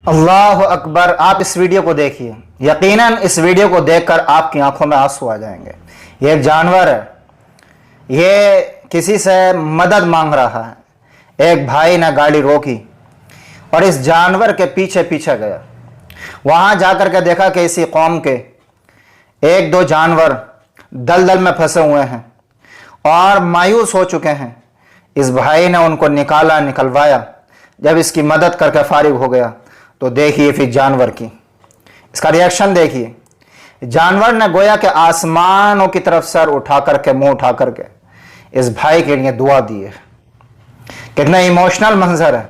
अल्लाह अकबर। आप इस वीडियो को देखिए, यकीनन इस वीडियो को देखकर आपकी आंखों में आंसू आ जाएंगे। ये एक जानवर है, ये किसी से मदद मांग रहा है। एक भाई ने गाड़ी रोकी और इस जानवर के पीछे पीछे गया। वहां जाकर के देखा कि इसी कौम के एक दो जानवर दलदल में फंसे हुए हैं और मायूस हो चुके हैं। इस भाई ने उनको निकलवाया। जब इसकी मदद करके फारिग हो गया तो देखिए फिर जानवर की इसका रिएक्शन देखिए। जानवर ने गोया के आसमानों की तरफ सर उठा करके, मुंह उठा करके इस भाई के लिए दुआ दी है। कितना इमोशनल मंजर है।